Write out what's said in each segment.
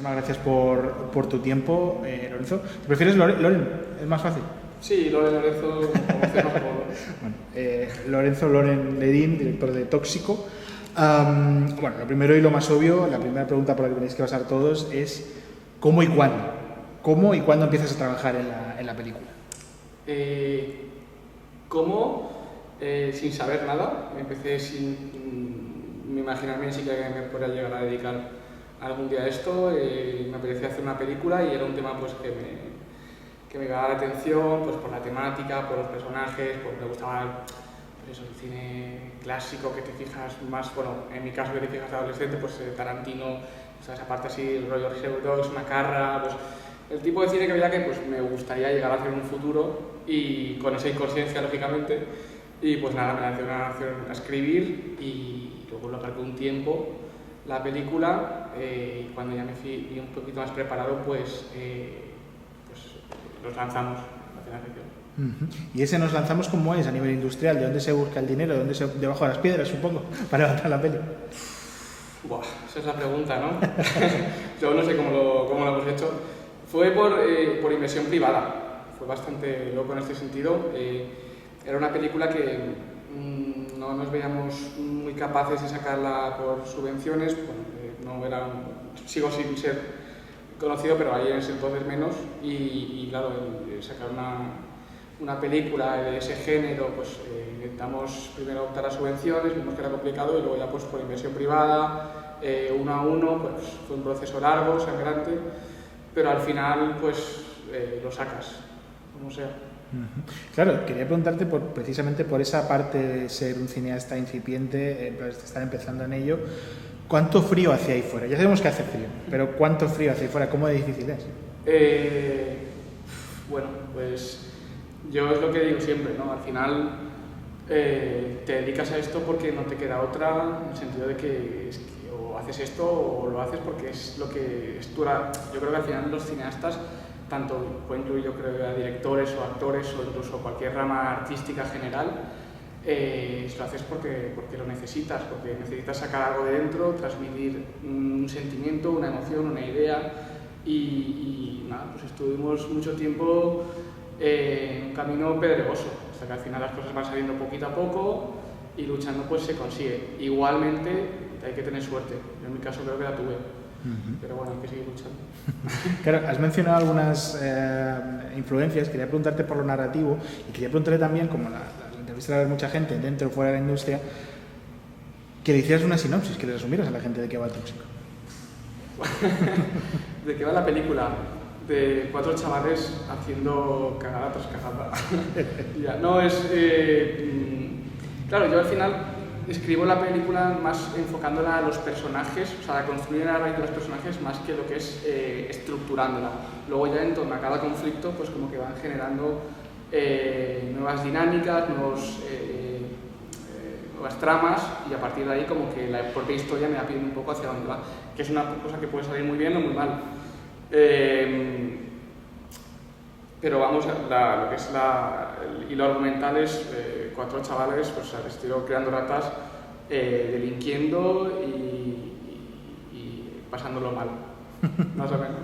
muchísimas gracias por tu tiempo, Lorenzo. ¿Te prefieres Loren? ¿Es más fácil? Sí, Lorenzo, conocemos por... Bueno, Lorenzo Loren Ledín, director de Tóxico. Bueno, lo primero y lo más obvio, la primera pregunta por la que tenéis que pasar todos es ¿cómo y cuándo? ¿Cómo y cuándo empiezas a trabajar en la película? ¿Cómo? Sin saber nada. Empecé sin imaginarme ni siquiera que me podría llegar a dedicar algún día a esto. Me apetecía hacer una película y era un tema pues, que me llamaba la atención pues, por la temática, por los personajes, porque me gustaba pues eso, el cine clásico que te fijas más, bueno, en mi caso que te fijas de adolescente, pues Tarantino, o sea, esa parte así, el rollo Reservoir Dogs, Macarra, pues el tipo de cine que veía que pues, me gustaría llegar a hacer en un futuro y con esa inconsciencia, lógicamente, y pues nada, me lancé a escribir y luego lo aparqué un tiempo la película y cuando ya me fui un poquito más preparado, pues nos lanzamos a financiación. ¿Y ese nos lanzamos cómo es a nivel industrial? ¿De dónde se busca el dinero? ¿Debajo de las piedras, supongo, para levantar la peli? Buah, esa es la pregunta, ¿no? Yo no sé cómo lo hemos hecho. Fue por inversión privada. Fue bastante loco en este sentido. Era una película que no nos veíamos muy capaces de sacarla por subvenciones. Bueno, sigo sin ser conocido, pero ahí en ese entonces menos. Y claro, sacar una película de ese género, pues intentamos primero optar a subvenciones, vimos que era complicado y luego ya pues por inversión privada, uno a uno, pues fue un proceso largo, sangrante, pero al final pues lo sacas, como sea. Claro, quería preguntarte precisamente por esa parte de ser un cineasta incipiente, de estar empezando en ello. ¿Cuánto frío hace ahí fuera? Ya sabemos que hace frío, pero ¿cuánto frío hace ahí fuera? ¿Cómo de difícil es? Bueno, pues yo es lo que digo siempre, ¿no? Al final te dedicas a esto porque no te queda otra, en el sentido de que o haces esto o lo haces porque es lo que es tu... Yo creo que al final los cineastas, tanto puede incluir yo creo a directores o actores o incluso cualquier rama artística general, lo haces porque lo necesitas, porque necesitas sacar algo de dentro, transmitir un sentimiento, una emoción, una idea y nada, pues estuvimos mucho tiempo en un camino pedregoso, hasta que al final las cosas van saliendo poquito a poco y luchando pues se consigue. Igualmente hay que tener suerte, yo en mi caso creo que la tuve, pero bueno, hay que seguir luchando. Claro, has mencionado algunas influencias, quería preguntarte por lo narrativo y quería preguntarte también, como la entrevista de mucha gente dentro o fuera de la industria, que le hicieras una sinopsis, que le resumieras a la gente de qué va Tóxico. ¿De qué va la película? De 4 chavales haciendo cagada tras cagada. Ya, no, claro, yo al final escribo la película más enfocándola a los personajes, o sea, a construir la raíz de los personajes más que lo que es estructurándola. Luego ya en torno a cada conflicto, pues como que van generando nuevas dinámicas, nuevas tramas y a partir de ahí como que la propia historia me va pidiendo un poco hacia dónde va, que es una cosa que puede salir muy bien o muy mal. Pero vamos, lo que es el hilo argumental es 4 chavales pues, al estilo creando ratas, delinquiendo y pasándolo mal, más o menos.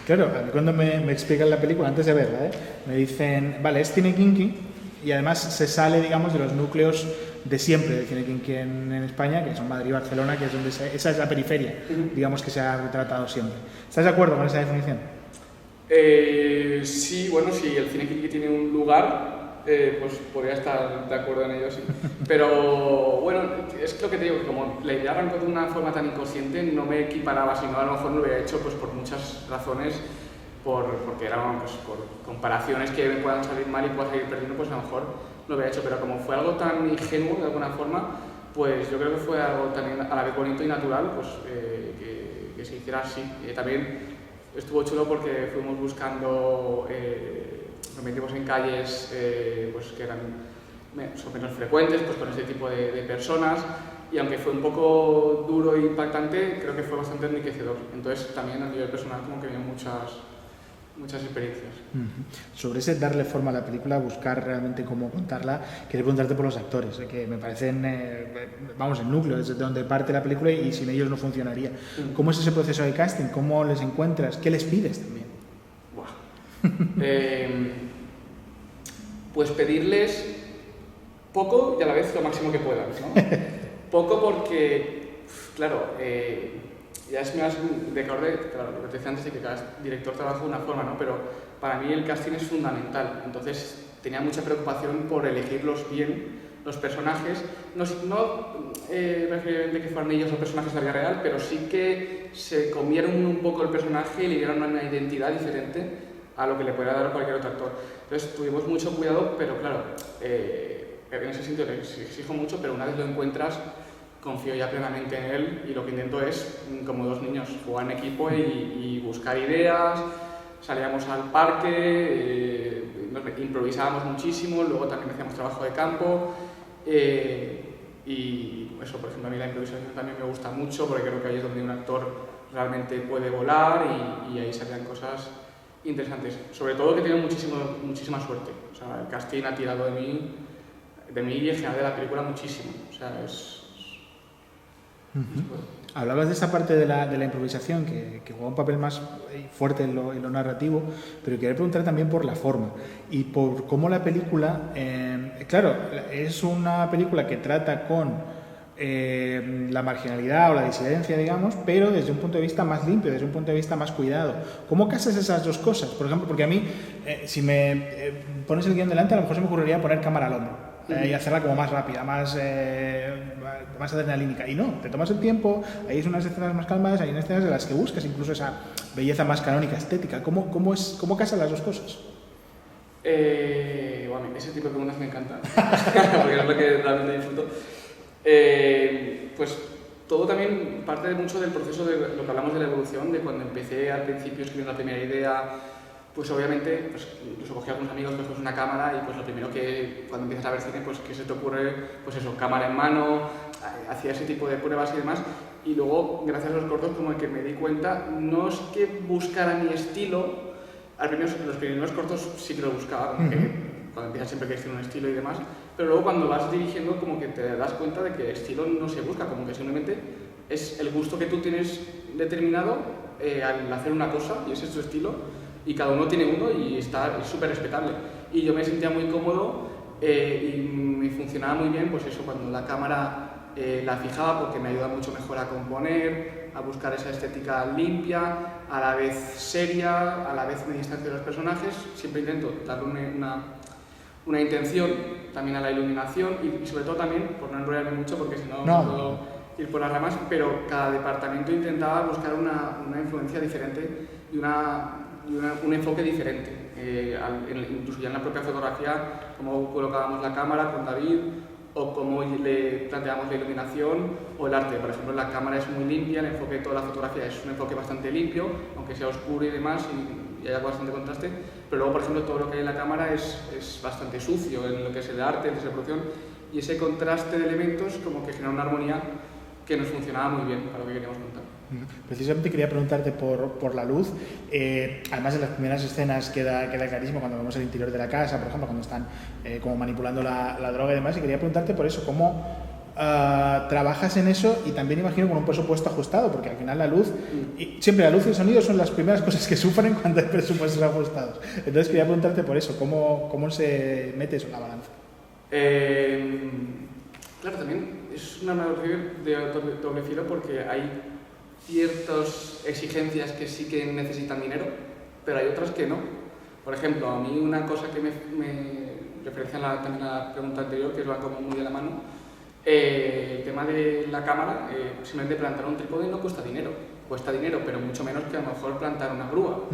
Claro, a mí cuando me explican la película, antes de verla, me dicen, vale, es cine kinky y además se sale, digamos, de los núcleos de siempre del cine kinky en España, que son Madrid y Barcelona, que es donde esa es la periferia, digamos, que se ha retratado siempre. ¿Estás de acuerdo con esa definición? Sí, bueno, si el cine kinky tiene un lugar, pues podría estar de acuerdo en ello, sí. Pero bueno, es lo que te digo, que como la idea arrancó de una forma tan inconsciente, no me equiparaba, sino a lo mejor no lo hubiera hecho pues, por muchas razones, porque eran pues, por comparaciones que me puedan salir mal y pueda salir perdiendo, pues a lo mejor lo hubiera hecho. Pero como fue algo tan ingenuo de alguna forma, pues yo creo que fue algo también a la vez bonito y natural, pues que se hiciera así. También estuvo chulo porque fuimos buscando, nos metimos en calles pues, que son menos frecuentes, pues con este tipo de personas, y aunque fue un poco duro e impactante, creo que fue bastante enriquecedor. Entonces también a nivel personal como que había muchas muchas experiencias. Sobre ese darle forma a la película, buscar realmente cómo contarla, quería preguntarte por los actores, que me parecen, vamos, el núcleo, desde donde parte la película y sin ellos no funcionaría. ¿Cómo es ese proceso de casting? ¿Cómo les encuentras? ¿Qué les pides también? Pues pedirles poco y a la vez lo máximo que puedan, ¿no? Poco porque, claro, ya es más de acorde, claro, lo que te decía antes de que cada director trabaja de una forma, ¿no? Pero para mí el casting es fundamental. Entonces tenía mucha preocupación por elegirlos bien, los personajes. No referiblemente que fueran ellos los personajes de la vida real, pero sí que se comieron un poco el personaje y le dieron una identidad diferente a lo que le pueda dar cualquier otro actor. Entonces tuvimos mucho cuidado, pero claro, en ese sentido les exijo mucho, pero una vez lo encuentras, confío ya plenamente en él y lo que intento es, como dos niños, jugar en equipo y buscar ideas. Salíamos al parque, improvisábamos muchísimo, luego también hacíamos trabajo de campo y eso, por ejemplo, a mí la improvisación también me gusta mucho porque creo que ahí es donde un actor realmente puede volar y ahí salían cosas interesantes. Sobre todo que he tenido muchísima suerte. O sea, el casting ha tirado de mí y en general de la película muchísimo. O sea, Hablabas de esa parte de la improvisación que juega un papel más fuerte en lo narrativo, pero quería preguntar también por la forma y por cómo la película, claro, es una película que trata con la marginalidad o la disidencia, digamos, pero desde un punto de vista más limpio, desde un punto de vista más cuidado. ¿Cómo casas esas dos cosas? Por ejemplo, porque a mí, si me pones el guión delante, a lo mejor se me ocurriría poner cámara al hombro. Y hacerla como más rápida, más adrenalínica. Y no, te tomas el tiempo, hay unas escenas más calmadas, hay unas escenas de las que buscas incluso esa belleza más canónica, estética. ¿Cómo casan las dos cosas? Bueno, ese tipo de preguntas me encantan, porque es lo que realmente disfruto. Pues todo también parte mucho del proceso de lo que hablamos de la evolución, de cuando empecé al principio escribiendo la primera idea. Pues obviamente, pues incluso cogí a algunos amigos que coges una cámara y pues lo primero que cuando empiezas a ver cine, pues que se te ocurre, pues eso, cámara en mano, hacía ese tipo de pruebas y demás. Y luego, gracias a los cortos, como que me di cuenta, no es que buscara mi estilo, los primeros cortos sí que lo buscaba, como que cuando empiezas siempre quieres tener un estilo y demás, pero luego cuando vas dirigiendo como que te das cuenta de que el estilo no se busca, como que simplemente es el gusto que tú tienes determinado al hacer una cosa y ese es tu estilo. Y cada uno tiene uno y es súper respetable. Y yo me sentía muy cómodo y me funcionaba muy bien, pues eso, cuando la cámara la fijaba porque me ayuda mucho mejor a componer, a buscar esa estética limpia, a la vez seria, a la vez me distancio de los personajes. Siempre intento darle una intención también a la iluminación y sobre todo también, por no enrollarme mucho porque si no puedo ir por las ramas, pero cada departamento intentaba buscar una influencia diferente y un enfoque diferente, incluso ya en la propia fotografía, cómo colocábamos la cámara con David o cómo le planteamos la iluminación o el arte. Por ejemplo, la cámara es muy limpia, el enfoque de toda la fotografía es un enfoque bastante limpio, aunque sea oscuro y demás y haya bastante contraste, pero luego, por ejemplo, todo lo que hay en la cámara es bastante sucio en lo que es el arte, en la producción, y ese contraste de elementos como que genera una armonía que nos funcionaba muy bien para lo que queríamos contar. Precisamente quería preguntarte por la luz. Además, en las primeras escenas queda clarísimo cuando vemos el interior de la casa, por ejemplo, cuando están como manipulando la droga y demás, y quería preguntarte por eso, cómo trabajas en eso y también imagino con un presupuesto ajustado, porque al final la luz, y siempre la luz y el sonido son las primeras cosas que sufren cuando hay presupuestos ajustados. Entonces quería preguntarte por eso, cómo se mete eso en la balanza. Claro, también es una narrativa de doble filo porque hay ciertas exigencias que sí que necesitan dinero, pero hay otras que no. Por ejemplo, a mí una cosa que me referencia también a la pregunta anterior, que va como muy de la mano, el tema de la cámara, simplemente plantar un trípode no cuesta dinero, pero mucho menos que a lo mejor plantar una grúa.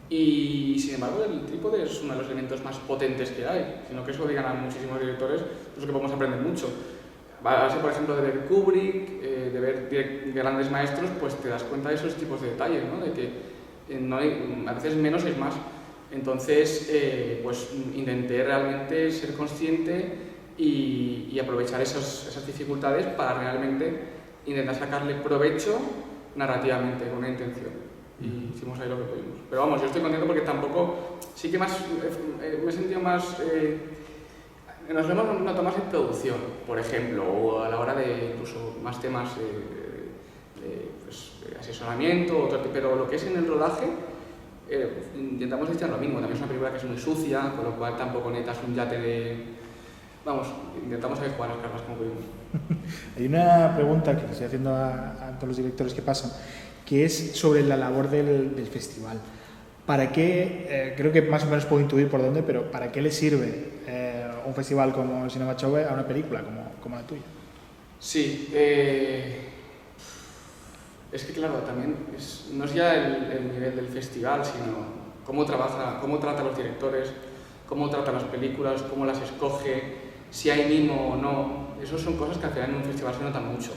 Y sin embargo el trípode es uno de los elementos más potentes que hay, sino que eso digan a muchísimos directores, pues que podemos aprender mucho. Base, por ejemplo, de ver Kubrick, de ver grandes maestros, pues te das cuenta de esos tipos de detalles, ¿no? De que a veces menos es más. Entonces, pues intenté realmente ser consciente y aprovechar esas dificultades para realmente intentar sacarle provecho narrativamente, con una intención. y hicimos ahí lo que pudimos. Pero vamos, yo estoy contento porque tampoco, sí que más, me he sentido más, nos lo hemos notado más en producción, por ejemplo, o a la hora de incluso más temas pues, asesoramiento, pero lo que es en el rodaje, intentamos decir lo mismo. También es una película que es muy sucia, con lo cual tampoco necesitas un yate de... Vamos, intentamos saber jugar las cartas como pudimos. Hay una pregunta que le estoy haciendo a todos los directores que pasan, que es sobre la labor del festival. ¿Para qué, creo que más o menos puedo intuir por dónde, pero ¿para qué le sirve un festival como el Cinema Chove a una película como la tuya? Sí, es que claro, también no es ya el nivel del festival, sino cómo trabaja, cómo trata a los directores, cómo trata las películas, cómo las escoge, si hay mimo o no. Esas son cosas que al final en un festival se notan mucho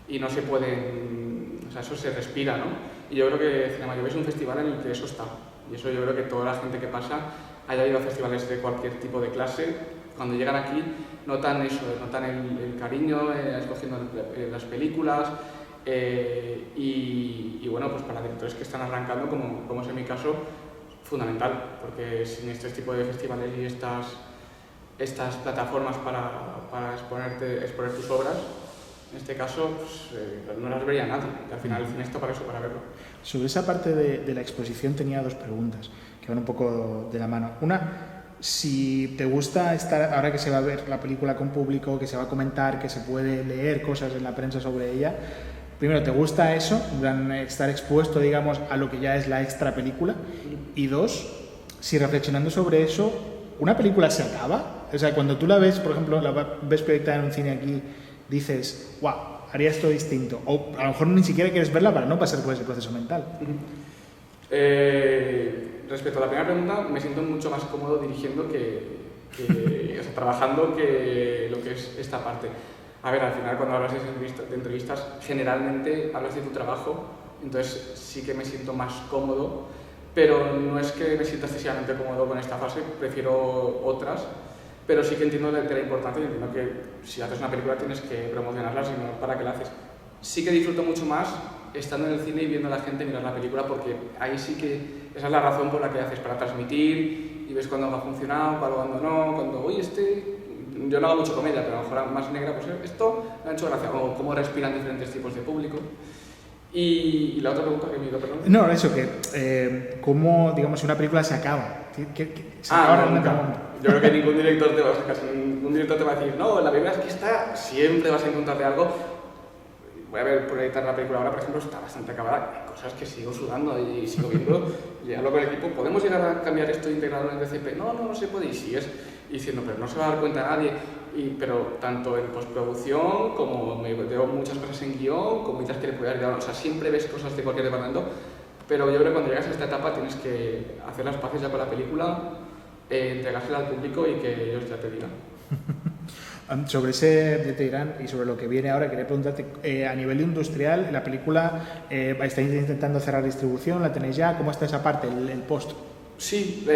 y no se pueden, o sea, eso se respira, ¿no? Y yo creo que Cinema Chove es un festival en el que eso está. Y eso yo creo que toda la gente que pasa, haya ido a festivales de cualquier tipo de clase, cuando llegan aquí notan eso, notan el cariño escogiendo las películas. Y bueno, pues para directores que están arrancando, como es en mi caso, fundamental, porque sin este tipo de festivales y estas plataformas para exponer tus obras, en este caso, pues, no las vería nadie. Y al final el cine está para eso, para verlo. Sobre esa parte de la exposición tenía dos preguntas que van un poco de la mano. Una, si te gusta estar, ahora que se va a ver la película con público, que se va a comentar, que se puede leer cosas en la prensa sobre ella, primero, ¿te gusta eso? Estar expuesto, digamos, a lo que ya es la extra película. Y dos, si reflexionando sobre eso, ¿una película se acaba? O sea, cuando tú la ves, por ejemplo, la ves proyectada en un cine aquí, dices, wow, haría esto distinto. O a lo mejor ni siquiera quieres verla para no pasar por ese proceso mental. Respecto a la primera pregunta, me siento mucho más cómodo dirigiendo o sea, trabajando que lo que es esta parte. A ver, al final cuando hablas de entrevistas, generalmente hablas de tu trabajo, entonces sí que me siento más cómodo, pero no es que me sienta excesivamente cómodo con esta fase, prefiero otras, pero sí que entiendo de la importancia y entiendo que si haces una película tienes que promocionarla, si no, ¿para qué la haces? Sí que disfruto mucho más estando en el cine y viendo a la gente mirar la película, porque ahí sí que esa es la razón por la que haces, para transmitir y ves cuándo ha funcionado, cuándo no, cuando, oye, yo no hago mucho comedia, pero a lo mejor más negra, pues esto me ha hecho gracia, o cómo respiran diferentes tipos de público. Y la otra pregunta que me dio, perdón. No, eso, que cómo, digamos, si una película se acaba. ¿Se acaba nunca. Yo creo que ningún director te va a sacar, ningún director te va a decir, no, la película es que está, siempre vas a encontrarle algo. Voy a ver proyectar la película ahora, por ejemplo, está bastante acabada, hay cosas que sigo sudando y sigo viendo, y hablo con el equipo, ¿podemos llegar a cambiar esto e integrarlo en el DCP? No se puede, y sigues diciendo, pero no se va a dar cuenta nadie, pero tanto en postproducción, como me veo muchas cosas en guión, como muchas que le puedo dar, o sea, siempre ves cosas de cualquier departamento, pero yo creo que cuando llegas a esta etapa tienes que hacer las paces ya con la película, entregársela al público y que ellos ya te digan. Sobre ese ya te dirán y sobre lo que viene ahora, quería preguntarte, a nivel industrial, la película, ¿estáis intentando cerrar distribución? ¿La tenéis ya? ¿Cómo está esa parte, el post? Sí,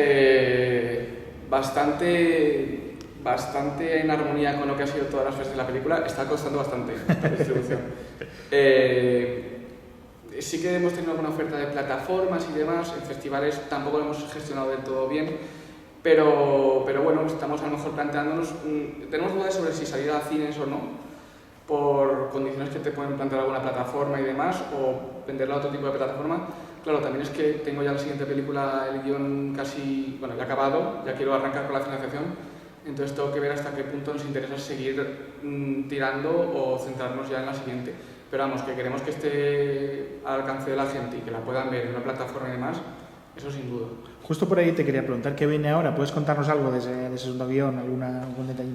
bastante en armonía con lo que ha sido todas las fases de la película. Está costando bastante la distribución. Sí que hemos tenido alguna oferta de plataformas y demás, en festivales tampoco lo hemos gestionado del todo bien. Pero bueno, estamos a lo mejor planteándonos, tenemos dudas sobre si salir a cines o no, por condiciones que te pueden plantear alguna plataforma y demás, o venderla a otro tipo de plataforma. Claro, también es que tengo ya la siguiente película, el guión casi, bueno, ya acabado, ya quiero arrancar con la financiación, entonces tengo que ver hasta qué punto nos interesa seguir tirando o centrarnos ya en la siguiente. Pero vamos, que queremos que esté al alcance de la gente y que la puedan ver en una plataforma y demás, eso sin duda. Justo por ahí te quería preguntar qué viene ahora. ¿Puedes contarnos algo de ese segundo guión, algún detalle?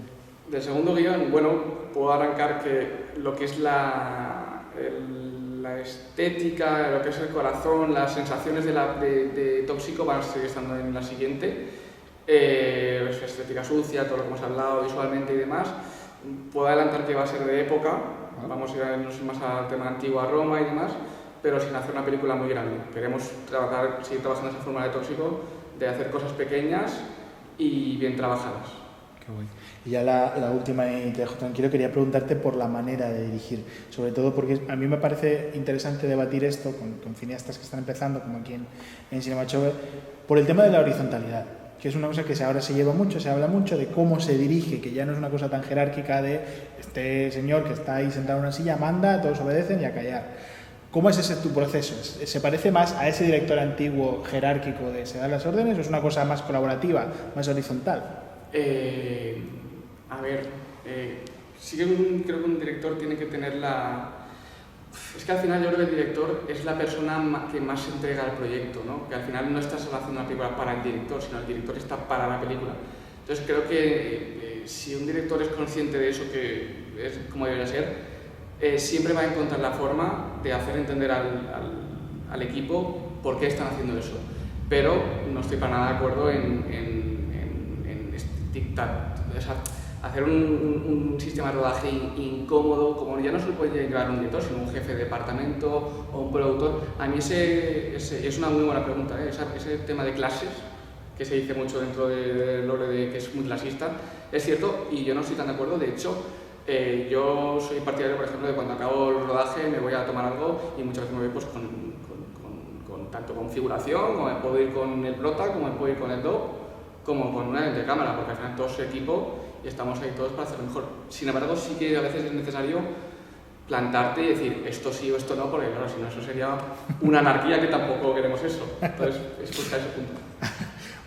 Del segundo guión, bueno, puedo arrancar que lo que es la estética, lo que es el corazón, las sensaciones de Tóxico van a seguir estando en la siguiente. Estética sucia, todo lo que hemos hablado visualmente y demás. Puedo adelantar que va a ser de época, vamos a irnos más al tema antiguo, a Roma y demás, pero sin hacer una película muy grande. Queremos seguir trabajando esa forma de Tóxico, de hacer cosas pequeñas y bien trabajadas. Qué guay. Y ya la última, y te dejo tranquilo, quería preguntarte por la manera de dirigir, sobre todo porque a mí me parece interesante debatir esto con cineastas que están empezando, como aquí en Cinema Chove, por el tema de la horizontalidad, que es una cosa que ahora se lleva mucho, se habla mucho de cómo se dirige, que ya no es una cosa tan jerárquica de este señor que está ahí sentado en una silla, manda, todos obedecen y a callar. ¿Cómo es ese tu proceso? ¿Se parece más a ese director antiguo jerárquico de se dan las órdenes o es una cosa más colaborativa, más horizontal? A ver, sí que creo que un director tiene que tener la... Es que al final yo creo que el director es la persona que más se entrega al proyecto, ¿no? Que al final no estás haciendo una película para el director, sino el director está para la película. Entonces creo que si un director es consciente de eso, que es como debería ser, siempre va a encontrar la forma de hacer entender al equipo por qué están haciendo eso. Pero no estoy para nada de acuerdo en o sea, hacer un sistema de rodaje incómodo, como ya no se puede llevar un director, sino un jefe de departamento o un productor. A mí es una muy buena pregunta, ¿eh? Ese tema de clases, que se dice mucho dentro de Lore, de que es muy clasista, es cierto, y yo no estoy tan de acuerdo. De hecho, yo soy partidario, por ejemplo, de cuando acabo el rodaje me voy a tomar algo y muchas veces me voy pues, tanto con figuración, como me puedo ir con el prota, como me puedo ir con el DOP, como con una de cámara, porque al final todo es equipo y estamos ahí todos para hacerlo mejor. Sin embargo, sí que a veces es necesario plantarte y decir esto sí o esto no, porque claro, si no eso sería una anarquía que tampoco queremos eso. Entonces, es buscar ese punto.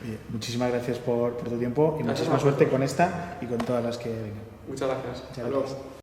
Oye, muchísimas gracias por tu tiempo y muchísima suerte con esta y con todas las que vengan. Muchas gracias. Muchas gracias.